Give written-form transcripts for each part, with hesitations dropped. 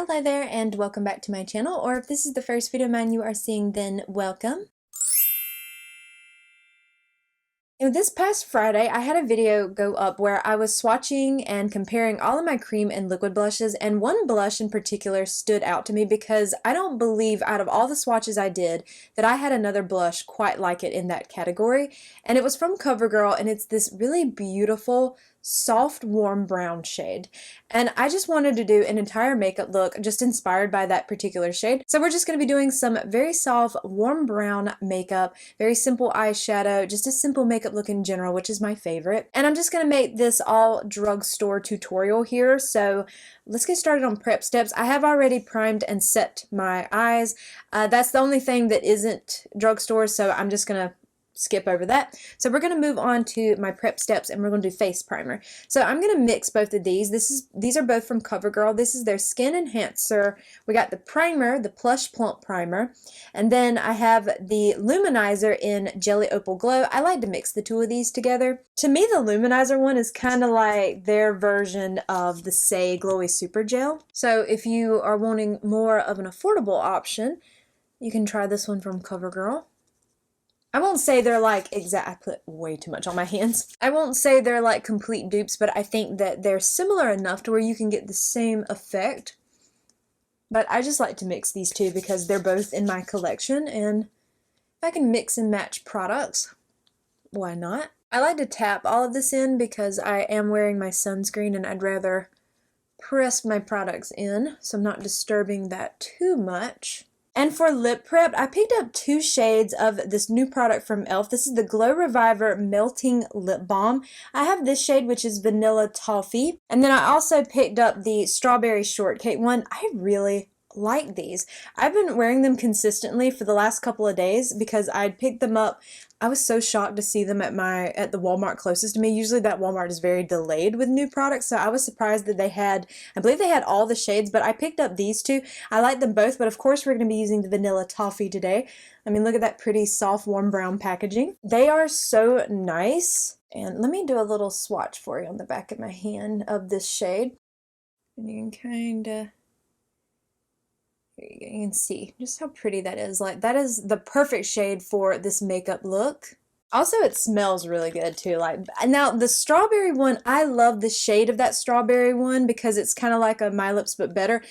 Hello there and welcome back to my channel, or if this is the first video of mine you are seeing, then welcome. This past Friday I had a video go up where I was swatching and comparing all of my cream and liquid blushes, and one blush in particular stood out to me because I don't believe out of all the swatches I did that I had another blush quite like it in that category, and it was from Covergirl, and it's this really beautiful soft warm brown shade, and I just wanted to do an entire makeup look just inspired by that particular shade. So we're just going to be doing some very soft warm brown makeup, very simple eyeshadow, just a simple makeup look in general, which is my favorite. And I'm just going to make this all drugstore tutorial here, so let's get started on prep steps. I have already primed and set my eyes. That's the only thing that isn't drugstore, so I'm just going to skip over that. So we're going to move on to my prep steps, and we're going to do face primer. So I'm going to mix both of these. These are both from Covergirl. This is their skin enhancer. We got the primer, the Plush Plump primer, and then I have the luminizer in Jelly Opal Glow. I like to mix the two of these together. To me, the luminizer one is kind of like their version of the Say Glowy Super Gel. So if you are wanting more of an affordable option, you can try this one from Covergirl. I won't say they're like I put way too much on my hands. I won't say they're like complete dupes, but I think that they're similar enough to where you can get the same effect. But I just like to mix these two because they're both in my collection, and if I can mix and match products, why not? I like to tap all of this in because I am wearing my sunscreen and I'd rather press my products in so I'm not disturbing that too much. And for lip prep, I picked up two shades of this new product from e.l.f. This is the Glow Reviver Melting Lip Balm. I have this shade, which is Vanilla Toffee. And then I also picked up the Strawberry Shortcake one. I really like these. I've been wearing them consistently for the last couple of days because I'd picked them up. I was so shocked to see them at the Walmart closest to me. Usually that Walmart is very delayed with new products, so I was surprised that they had, I believe they had all the shades, but I picked up these two. I like them both, but of course we're going to be using the Vanilla Toffee today. I mean, look at that pretty soft warm brown packaging. They are so nice. And let me do a little swatch for you on the back of my hand of this shade. And you can kind of, you can see just how pretty that is. Like, that is the perfect shade for this makeup look. Also, it smells really good too. Like, now the strawberry one, I love the shade of that strawberry one because it's kind of like a My Lips but better.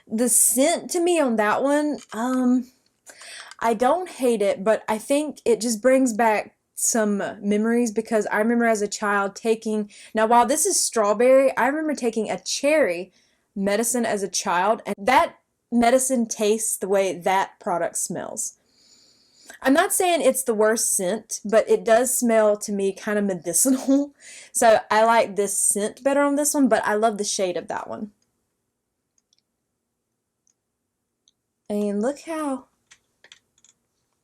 The scent to me on that one, I don't hate it, but I think it just brings back some memories because I remember as a child taking, now while this is strawberry, I remember taking a cherry medicine as a child, and that medicine tastes the way that product smells. I'm not saying it's the worst scent, but it does smell to me kind of medicinal. So I like this scent better on this one, but I love the shade of that one. And look how,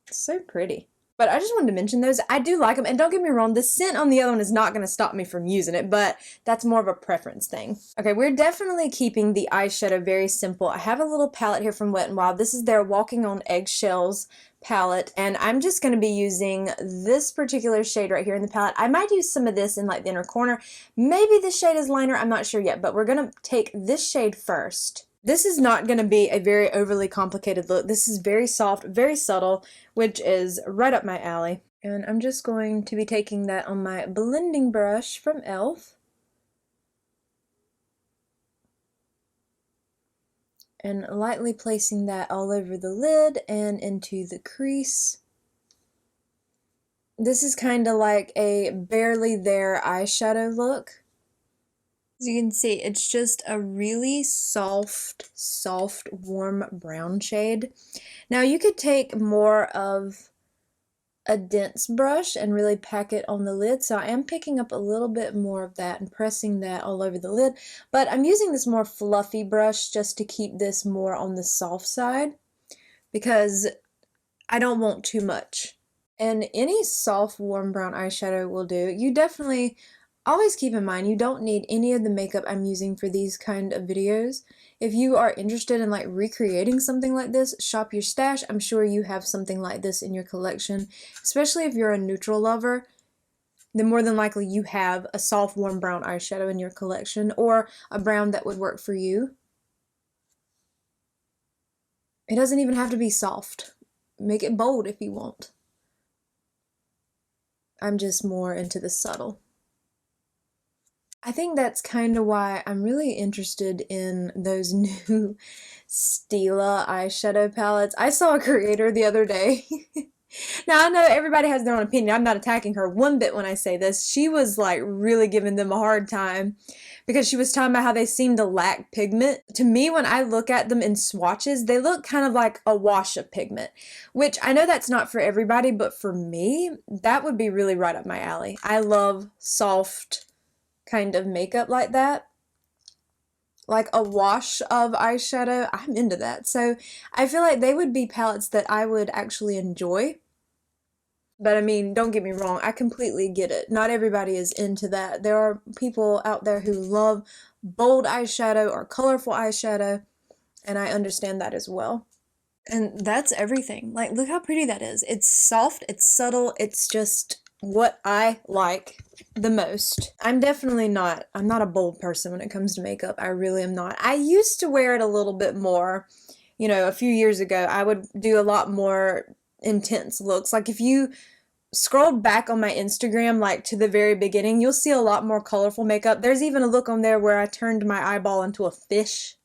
it's so pretty. But I just wanted to mention those. I do like them, and don't get me wrong, the scent on the other one is not going to stop me from using it, but that's more of a preference thing. Okay, we're definitely keeping the eyeshadow very simple. I have a little palette here from Wet n Wild. This is their Walking on Eggshells palette, and I'm just going to be using this particular shade right here in the palette. I might use some of this in like the inner corner. Maybe this shade is liner, I'm not sure yet, but we're going to take this shade first. This is not going to be a very overly complicated look. This is very soft, very subtle, which is right up my alley. And I'm just going to be taking that on my blending brush from e.l.f. and lightly placing that all over the lid and into the crease. This is kind of like a barely there eyeshadow look. As you can see, it's just a really soft, warm brown shade. Now you could take more of a dense brush and really pack it on the lid, so I am picking up a little bit more of that and pressing that all over the lid, but I'm using this more fluffy brush just to keep this more on the soft side because I don't want too much. And any soft, warm brown eyeshadow will do. You definitely always keep in mind, you don't need any of the makeup I'm using for these kind of videos. If you are interested in like recreating something like this, shop your stash. I'm sure you have something like this in your collection. Especially if you're a neutral lover, then more than likely you have a soft, warm brown eyeshadow in your collection or a brown that would work for you. It doesn't even have to be soft. Make it bold if you want. I'm just more into the subtle. I think that's kind of why I'm really interested in those new Stila eyeshadow palettes. I saw a creator the other day. Now, I know everybody has their own opinion. I'm not attacking her one bit when I say this. She was like really giving them a hard time because she was talking about how they seem to lack pigment. To me, when I look at them in swatches, they look kind of like a wash of pigment, which I know that's not for everybody, but for me, that would be really right up my alley. I love soft kind of makeup like that. Like a wash of eyeshadow, I'm into that. So I feel like they would be palettes that I would actually enjoy. But I mean, don't get me wrong, I completely get it. Not everybody is into that. There are people out there who love bold eyeshadow or colorful eyeshadow, and I understand that as well. And that's everything. Like, look how pretty that is. It's soft, it's subtle, it's just what I like the most. I'm not a bold person when it comes to makeup. I really am not. I used to wear it a little bit more. You know, a few years ago, I would do a lot more intense looks. Like if you scrolled back on my Instagram, like to the very beginning, you'll see a lot more colorful makeup. There's even a look on there where I turned my eyeball into a fish.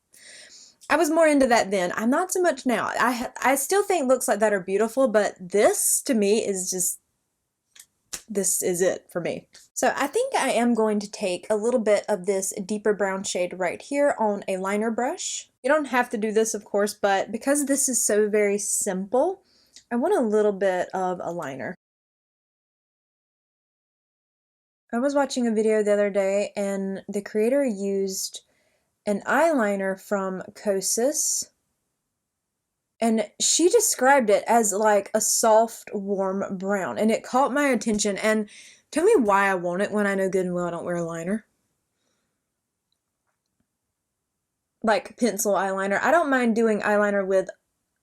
I was more into that then. I'm not so much now. I still think looks like that are beautiful, but this to me is just, this is it for me. So I think I am going to take a little bit of this deeper brown shade right here on a liner brush. You don't have to do this, of course, but because this is so very simple, I want a little bit of a liner. I was watching a video the other day and the creator used an eyeliner from Kosas, and she described it as like a soft, warm brown, and it caught my attention. And tell me why I want it when I know good and well I don't wear a liner. Like pencil eyeliner. I don't mind doing eyeliner with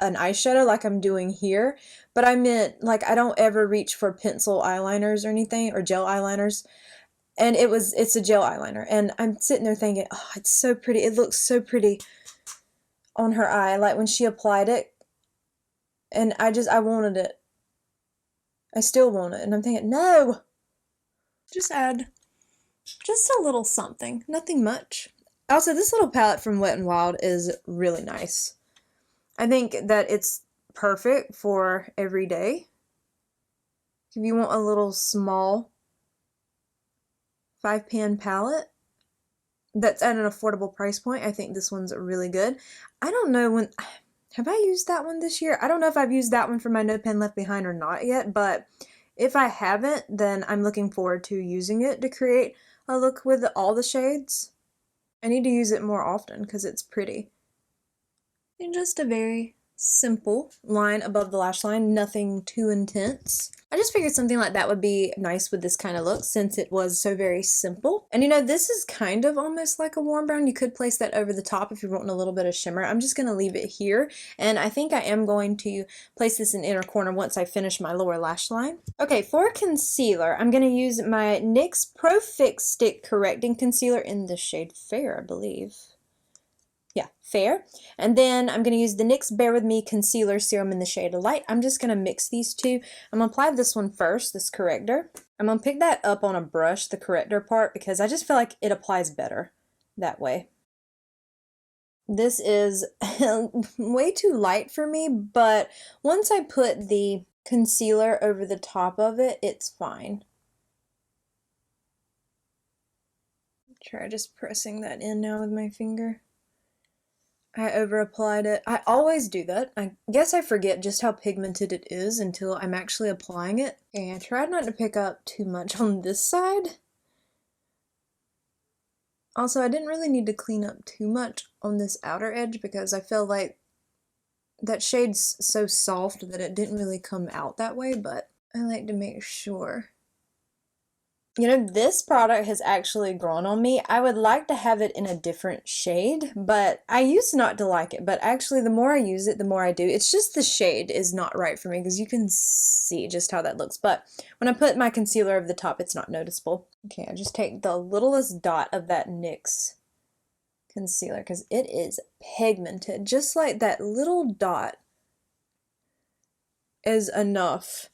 an eyeshadow like I'm doing here, but I meant like I don't ever reach for pencil eyeliners or anything, or gel eyeliners. And it's a gel eyeliner, and I'm sitting there thinking, oh, it's so pretty. It looks so pretty on her eye, like when she applied it. And I wanted it. I still want it. And I'm thinking, no, just add just a little something, nothing much. Also, this little palette from Wet n Wild is really nice. I think that it's perfect for every day. If you want a little small 5-pan palette that's at an affordable price point, I think this one's really good. I don't know when, have I used that one this year? I don't know if I've used that one for my No Pen Left Behind or not yet, but if I haven't, then I'm looking forward to using it to create a look with all the shades. I need to use it more often because it's pretty. And just a very simple line above the lash line, nothing too intense. I just figured something like that would be nice with this kind of look since it was so very simple. And you know, this is kind of almost like a warm brown. You could place that over the top if you're wanting a little bit of shimmer. I'm just going to leave it here, and I think I am going to place this in the inner corner once I finish my lower lash line. Okay, for concealer, I'm going to use my NYX Pro Fix Stick Correcting Concealer in the shade Fair, I believe. Yeah, Fair. And then I'm going to use the NYX Bare With Me Concealer Serum in the shade Light. I'm just going to mix these two. I'm going to apply this one first, this corrector. I'm going to pick that up on a brush, the corrector part, because I just feel like it applies better that way. This is way too light for me, but once I put the concealer over the top of it, it's fine. Try just pressing that in now with my finger. I over-applied it. I always do that. I guess I forget just how pigmented it is until I'm actually applying it. Okay, I tried not to pick up too much on this side. Also, I didn't really need to clean up too much on this outer edge because I feel like that shade's so soft that it didn't really come out that way, but I like to make sure. You know, this product has actually grown on me. I would like to have it in a different shade, but I used not to like it. But actually, the more I use it, the more I do. It's just the shade is not right for me because you can see just how that looks. But when I put my concealer over the top, it's not noticeable. Okay, I just take the littlest dot of that NYX concealer because it is pigmented. Just like that little dot is enough.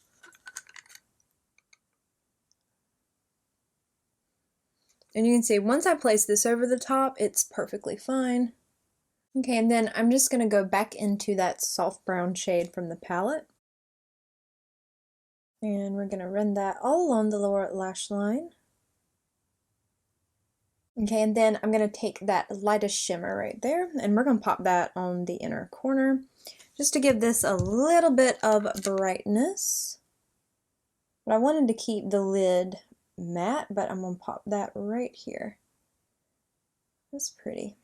And you can see once I place this over the top, it's perfectly fine. Okay, and then I'm just going to go back into that soft brown shade from the palette. And we're going to run that all along the lower lash line. Okay, and then I'm going to take that lightest shimmer right there, and we're going to pop that on the inner corner, just to give this a little bit of brightness. But I wanted to keep the lid matte, but I'm going to pop that right here. That's pretty.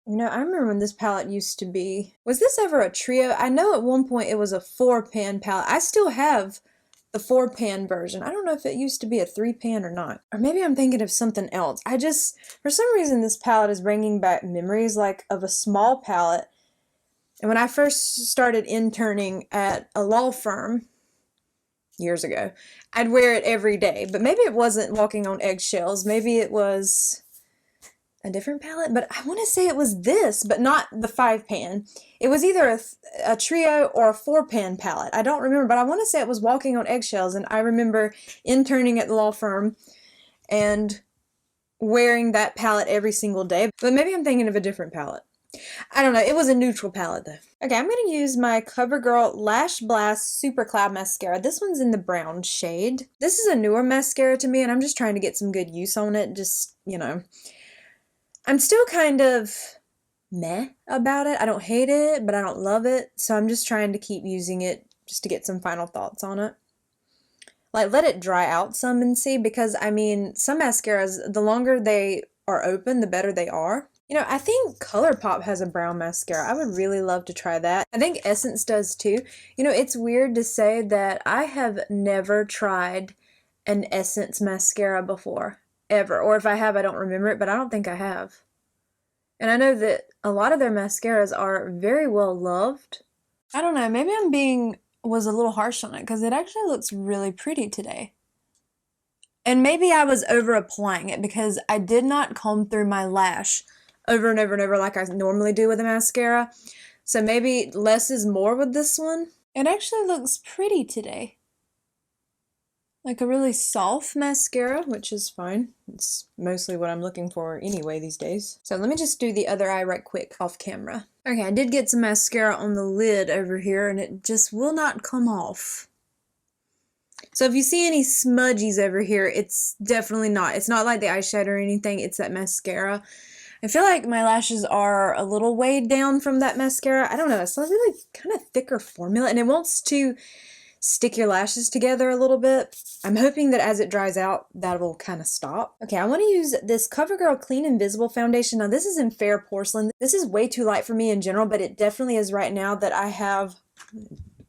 You know, I remember when this palette used to be... Was this ever a trio? I know at one point it was a 4-pan palette. I still have the 4-pan version. I don't know if it used to be a 3-pan or not. Or maybe I'm thinking of something else. For some reason, this palette is bringing back memories like of a small palette. And when I first started interning at a law firm years ago, I'd wear it every day. But maybe it wasn't walking on eggshells. Maybe it was a different palette, but I want to say it was this, but not the 5-pan. It was either a trio or a 4-pan palette. I don't remember, but I want to say it was Walking on Eggshells, and I remember interning at the law firm and wearing that palette every single day, but maybe I'm thinking of a different palette. I don't know. It was a neutral palette, though. Okay, I'm going to use my Covergirl Lash Blast Super Cloud Mascara. This one's in the brown shade. This is a newer mascara to me, and I'm just trying to get some good use on it, just, you know. I'm still kind of meh about it. I don't hate it, but I don't love it. So I'm just trying to keep using it just to get some final thoughts on it. Like, let it dry out some and see, because, I mean, some mascaras, the longer they are open, the better they are. You know, I think ColourPop has a brown mascara. I would really love to try that. I think Essence does too. You know, it's weird to say that I have never tried an Essence mascara before. Ever. Or if I have, I don't remember it, but I don't think I have. And I know that a lot of their mascaras are very well loved. I don't know, maybe was a little harsh on it because it actually looks really pretty today. And maybe I was over applying it because I did not comb through my lash over and over and over like I normally do with a mascara. So maybe less is more with this one. It actually looks pretty today. Like a really soft mascara, which is fine. It's mostly what I'm looking for anyway these days. So let me just do the other eye right quick off camera. Okay, I did get some mascara on the lid over here and it just will not come off. So if you see any smudgies over here, it's definitely not. It's not like the eyeshadow or anything, it's that mascara. I feel like my lashes are a little weighed down from that mascara. I don't know, it's a really kind of thicker formula and it wants to stick your lashes together a little bit. I'm hoping that as it dries out, that will kind of stop. Okay, I want to use this CoverGirl Clean Invisible Foundation. Now, this is in Fair Porcelain. This is way too light for me in general, but it definitely is right now that I have...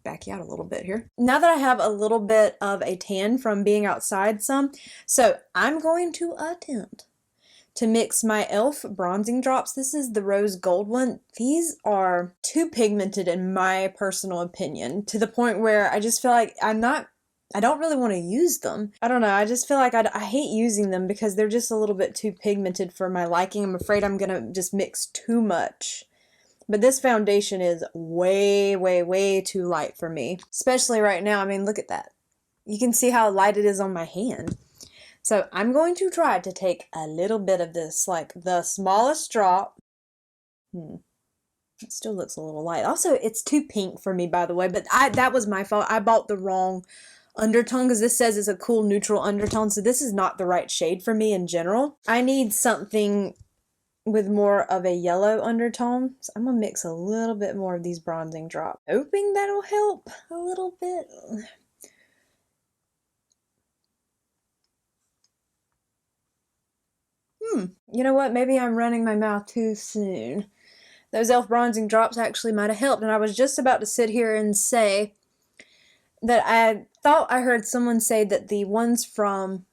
Back you out a little bit here. Now that I have a little bit of a tan from being outside some, so I'm going to attempt to mix my e.l.f. bronzing drops. This is the rose gold one. These are too pigmented in my personal opinion, to the point where I just feel like I don't really want to use them. I don't know, I just feel like I hate using them because they're just a little bit too pigmented for my liking. I'm afraid I'm gonna just mix too much. But this foundation is way, way, way too light for me. Especially right now. I mean, look at that. You can see how light it is on my hand. So I'm going to try to take a little bit of this, like the smallest drop. It still looks a little light. Also, it's too pink for me, by the way, but that was my fault. I bought the wrong undertone because this says it's a cool neutral undertone, so this is not the right shade for me in general. I need something with more of a yellow undertone, so I'm going to mix a little bit more of these bronzing drops. Hoping that'll help a little bit. You know what? Maybe I'm running my mouth too soon. Those e.l.f. bronzing drops actually might have helped, and I was just about to sit here and say that I thought I heard someone say that the ones from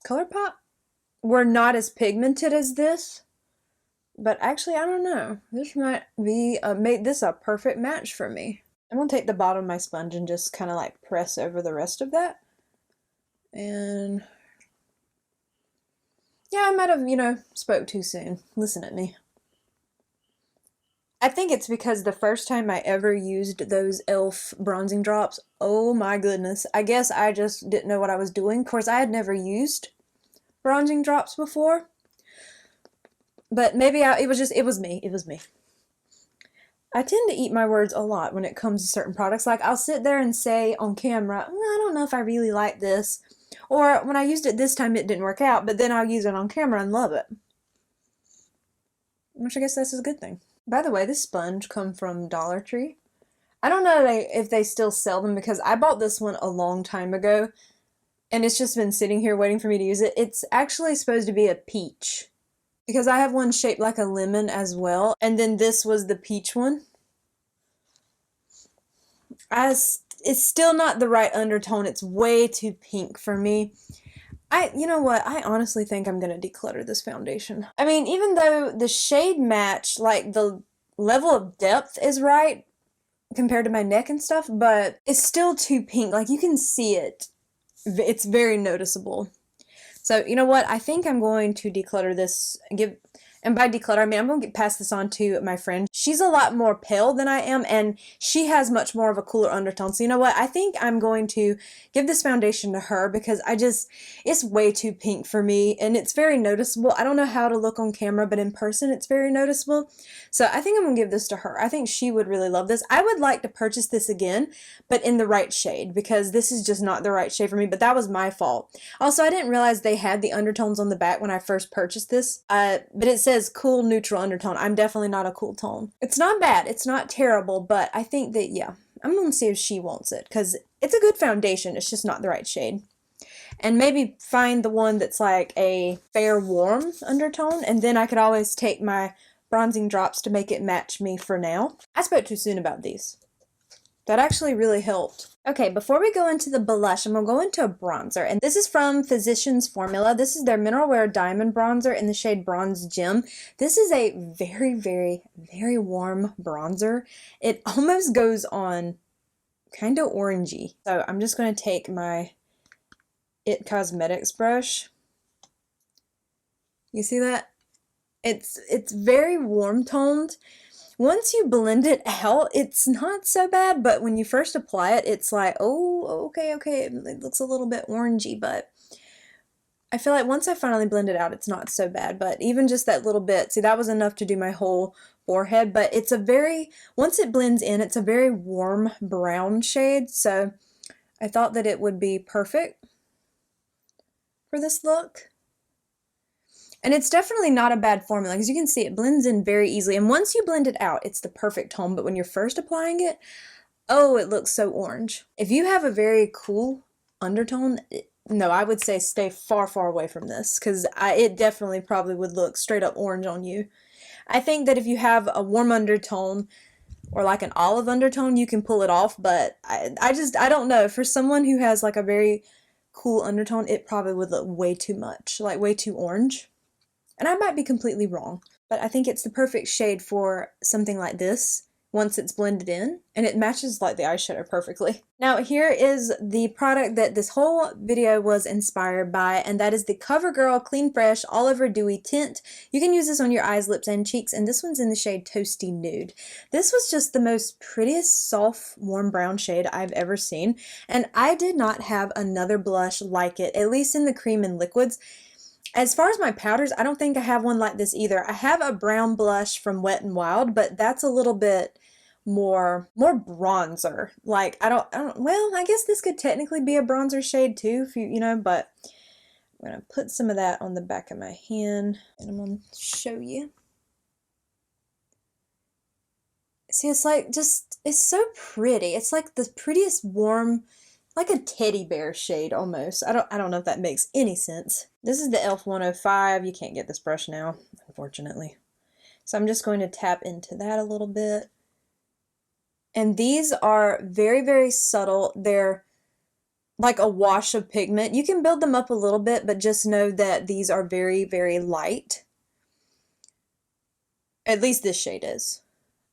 ColourPop were not as pigmented as this, but actually I don't know. This might be made this a perfect match for me. I'm gonna take the bottom of my sponge and just kind of like press over the rest of that, and Yeah, I might have, spoke too soon. Listen at me. I think it's because the first time I ever used those e.l.f. bronzing drops, oh my goodness. I guess I just didn't know what I was doing. Of course, I had never used bronzing drops before. But maybe it was me. It was me. I tend to eat my words a lot when it comes to certain products. Like, I'll sit there and say on camera, I don't know if I really like this. Or when I used it this time, it didn't work out, but then I'll use it on camera and love it. Which I guess that's a good thing. By the way, this sponge come from Dollar Tree. I don't know if they still sell them because I bought this one a long time ago and it's just been sitting here waiting for me to use it. It's actually supposed to be a peach because I have one shaped like a lemon as well, and then this was the peach one. It's still not the right undertone. It's way too pink for me. You know what? I honestly think I'm gonna declutter this foundation. I mean, even though the shade match, like the level of depth is right compared to my neck and stuff, but it's still too pink. Like, you can see it. It's very noticeable. So, you know what? I think I'm going to declutter this and by declutter, I mean I'm going to pass this on to my friend. She's a lot more pale than I am, and she has much more of a cooler undertone. So you know what? I think I'm going to give this foundation to her because it's way too pink for me, and it's very noticeable. I don't know how to look on camera, but in person it's very noticeable. So I think I'm going to give this to her. I think she would really love this. I would like to purchase this again, but in the right shade, because this is just not the right shade for me, but that was my fault. Also, I didn't realize they had the undertones on the back when I first purchased this, but it says cool neutral undertone. I'm definitely not a cool tone. It's not bad. It's not terrible, but I think that, yeah, I'm going to see if she wants it because it's a good foundation. It's just not the right shade. And maybe find the one that's like a fair warm undertone, and then I could always take my bronzing drops to make it match me for now. I spoke too soon about these. That actually really helped. Okay, before we go into the blush, I'm going to go into a bronzer. And this is from Physicians Formula. This is their Mineral Wear Diamond Bronzer in the shade Bronze Gem. This is a very, very, very warm bronzer. It almost goes on kind of orangey. So I'm just going to take my It Cosmetics brush. You see that? It's very warm toned. Once you blend it out, it's not so bad, but when you first apply it, it's like, oh, okay, it looks a little bit orangey, but I feel like once I finally blend it out, it's not so bad, but even just that little bit, see, that was enough to do my whole forehead, but once it blends in, it's a very warm brown shade, so I thought that it would be perfect for this look. And it's definitely not a bad formula, because you can see it blends in very easily. And once you blend it out, it's the perfect tone. But when you're first applying it, oh, it looks so orange. If you have a very cool undertone, no, I would say stay far, far away from this, because it definitely probably would look straight up orange on you. I think that if you have a warm undertone or like an olive undertone, you can pull it off. But I don't know. For someone who has like a very cool undertone, it probably would look way too much, like way too orange. And I might be completely wrong, but I think it's the perfect shade for something like this once it's blended in, and it matches like the eyeshadow perfectly. Now here is the product that this whole video was inspired by, and that is the Covergirl Clean Fresh All Over Dewy Tint. You can use this on your eyes, lips, and cheeks, and this one's in the shade Toasty Nude. This was just the most prettiest, soft, warm brown shade I've ever seen, and I did not have another blush like it, at least in the cream and liquids. As far as my powders, I don't think I have one like this either. I have a brown blush from Wet n Wild, but that's a little bit more bronzer. Like, well, I guess this could technically be a bronzer shade too, if you know, but I'm going to put some of that on the back of my hand, and I'm going to show you. See, it's like it's so pretty. It's like the prettiest warm, like a teddy bear shade almost. I don't know if that makes any sense. This is the e.l.f. 105. You can't get this brush now, unfortunately. So I'm just going to tap into that a little bit. And these are very, very subtle. They're like a wash of pigment. You can build them up a little bit, but just know that these are very, very light. At least this shade is.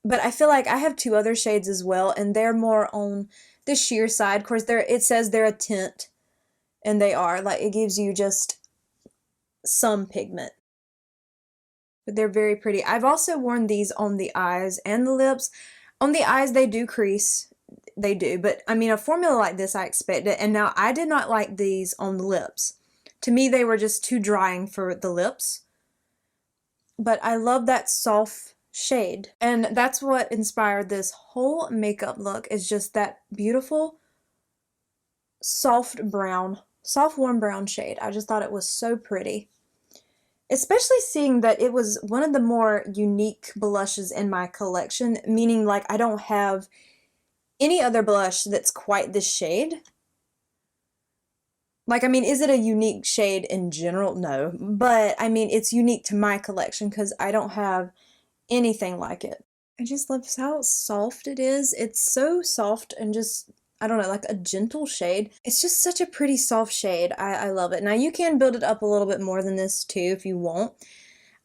But I feel like I have two other shades as well, and they're more on the sheer side. Of course, it says they're a tint, and they are. Like, it gives you just some pigment. But they're very pretty. I've also worn these on the eyes and the lips. On the eyes, they do crease. They do. But, I mean, a formula like this, I expect it. And now, I did not like these on the lips. To me, they were just too drying for the lips. But I love that soft shade. And that's what inspired this whole makeup look, is just that beautiful, soft brown, soft warm brown shade. I just thought it was so pretty. Especially seeing that it was one of the more unique blushes in my collection, meaning like I don't have any other blush that's quite this shade. Like, I mean, is it a unique shade in general? No. But, I mean, it's unique to my collection because I don't have anything like it. I just love how soft it is. It's so soft and just, I don't know, like a gentle shade. It's just such a pretty soft shade. I love it. Now, you can build it up a little bit more than this too if you want.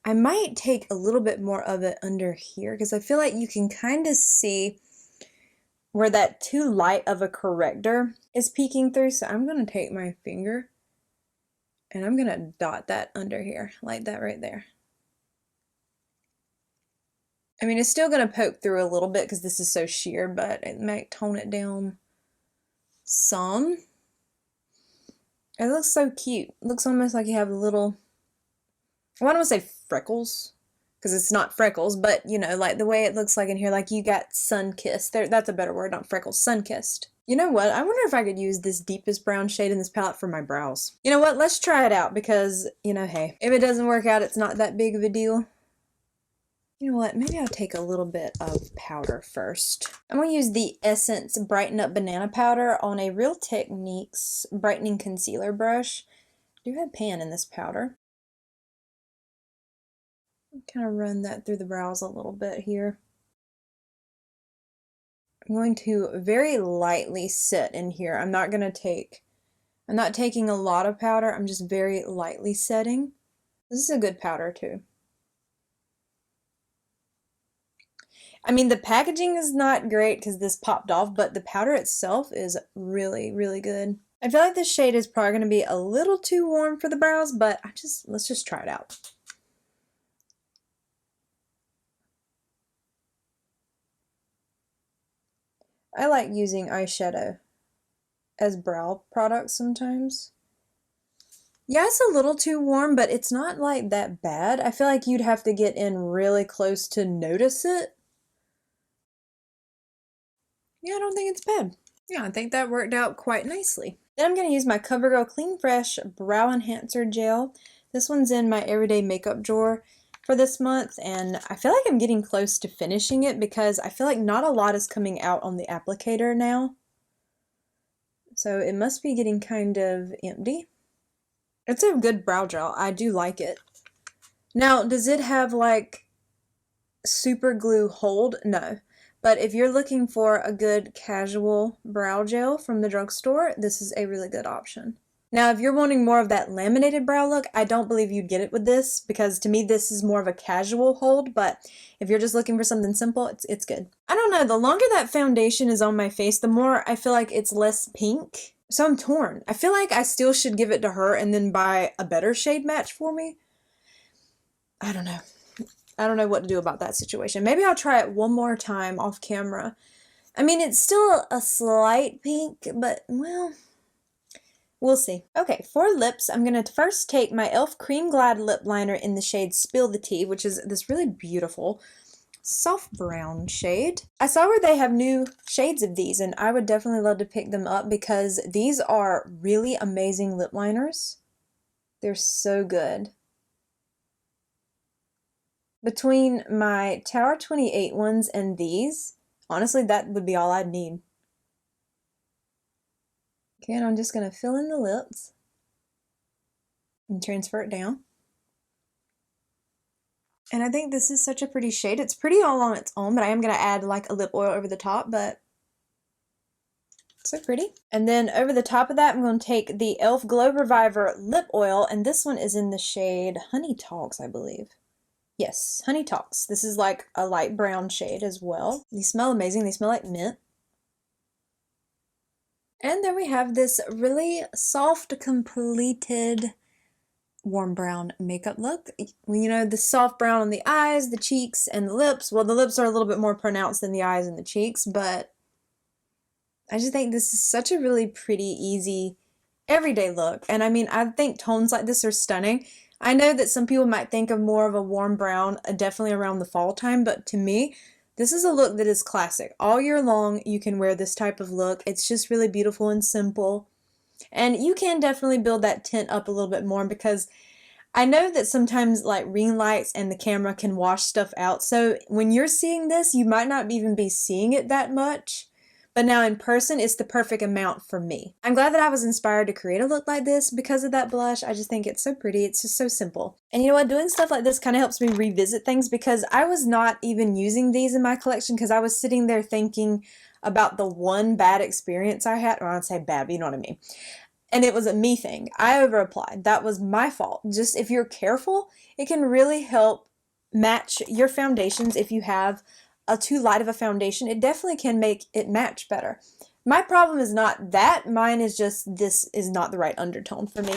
I might take a little bit more of it under here because I feel like you can kind of see where that too light of a corrector is peeking through. So I'm going to take my finger and I'm going to dot that under here, like that right there. I mean, it's still going to poke through a little bit because this is so sheer, but it might tone it down some. It looks so cute. It looks almost like you have a little, I don't want to say freckles, because it's not freckles, but you know, like the way it looks like in here, like you got sun-kissed. That's a better word, not freckles, sun-kissed. You know what? I wonder if I could use this deepest brown shade in this palette for my brows. You know what? Let's try it out because, you know, hey, if it doesn't work out, it's not that big of a deal. You know what? Maybe I'll take a little bit of powder first. I'm going to use the Essence Brighten Up Banana Powder on a Real Techniques Brightening Concealer brush. I do have pan in this powder. Kind of run that through the brows a little bit here. I'm going to very lightly set in here. I'm not taking a lot of powder. I'm just very lightly setting. This is a good powder too. I mean, the packaging is not great because this popped off, but the powder itself is really, really good. I feel like this shade is probably going to be a little too warm for the brows, but let's just try it out. I like using eyeshadow as brow products sometimes. Yeah, it's a little too warm, but it's not like that bad. I feel like you'd have to get in really close to notice it. Yeah, I don't think it's bad. Yeah, I think that worked out quite nicely. Then I'm going to use my Covergirl Clean Fresh Brow Enhancer Gel. This one's in my everyday makeup drawer for this month, and I feel like I'm getting close to finishing it because I feel like not a lot is coming out on the applicator now. So it must be getting kind of empty. It's a good brow gel. I do like it. Now, does it have like super glue hold? No. But if you're looking for a good casual brow gel from the drugstore, this is a really good option. Now, if you're wanting more of that laminated brow look, I don't believe you'd get it with this because to me this is more of a casual hold, but if you're just looking for something simple, it's good. I don't know, the longer that foundation is on my face, the more I feel like it's less pink. So I'm torn. I feel like I still should give it to her and then buy a better shade match for me. I don't know. I don't know what to do about that situation. Maybe I'll try it one more time off camera. I mean, it's still a slight pink, but, well, we'll see. Okay, for lips, I'm going to first take my e.l.f. Cream Glide Lip Liner in the shade Spill the Tea, which is this really beautiful soft brown shade. I saw where they have new shades of these, and I would definitely love to pick them up because these are really amazing lip liners. They're so good. Between my Tower 28 ones and these, honestly, that would be all I'd need. Okay, and I'm just going to fill in the lips and transfer it down. And I think this is such a pretty shade. It's pretty all on its own, but I am going to add like a lip oil over the top, but it's so pretty. And then over the top of that, I'm going to take the e.l.f. Glow Reviver Lip Oil, and this one is in the shade Honey Talks, I believe. Yes, Honey Talks. This is like a light brown shade as well. These smell amazing. They smell like mint. And then we have this really soft, completed warm brown makeup look. You know, the soft brown on the eyes, the cheeks, and the lips. Well, the lips are a little bit more pronounced than the eyes and the cheeks, but I just think this is such a really pretty, easy, everyday look. And I mean, I think tones like this are stunning. I know that some people might think of more of a warm brown, definitely around the fall time, but to me, this is a look that is classic. All year long, you can wear this type of look. It's just really beautiful and simple. And you can definitely build that tint up a little bit more because I know that sometimes like ring lights and the camera can wash stuff out. So when you're seeing this, you might not even be seeing it that much. But now in person, it's the perfect amount for me. I'm glad that I was inspired to create a look like this because of that blush. I just think it's so pretty. It's just so simple. And you know what? Doing stuff like this kind of helps me revisit things because I was not even using these in my collection because I was sitting there thinking about the one bad experience I had, or I'd say bad, but you know what I mean. And it was a me thing. I over applied. That was my fault. Just if you're careful, it can really help match your foundations. If you have a too light of a foundation, it definitely can make it match better. My problem is not that. Mine is just this is not the right undertone for me.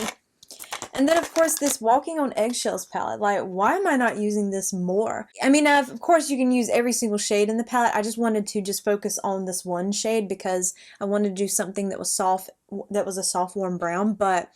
And then, of course, this Walking on Eggshells palette. Like, why am I not using this more? I mean, of course, you can use every single shade in the palette. I just wanted to just focus on this one shade because I wanted to do something that was soft, that was a soft, warm brown. But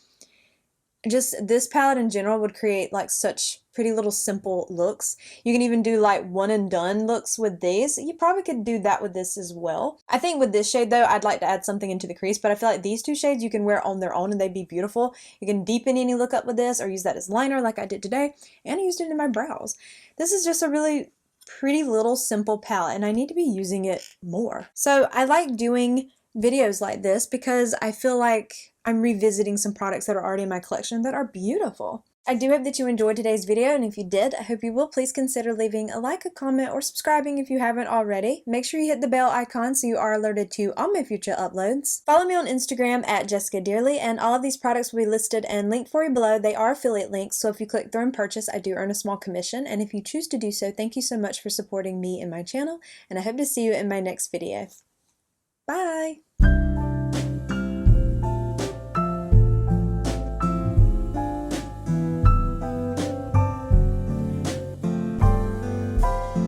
just this palette in general would create like such pretty little simple looks. You can even do like one and done looks with these. You probably could do that with this as well. I think with this shade though, I'd like to add something into the crease, but I feel like these two shades you can wear on their own and they'd be beautiful. You can deepen any look up with this or use that as liner like I did today, and I used it in my brows. This is just a really pretty little simple palette and I need to be using it more. So I like doing videos like this because I feel like I'm revisiting some products that are already in my collection that are beautiful. I do hope that you enjoyed today's video, and if you did, I hope you will please consider leaving a like, a comment, or subscribing if you haven't already. Make sure you hit the bell icon so you are alerted to all my future uploads. Follow me on Instagram at jessicadeerly, and all of these products will be listed and linked for you below. They are affiliate links, so if you click through and purchase, I do earn a small commission, and if you choose to do so, thank you so much for supporting me and my channel, and I hope to see you in my next video. Bye!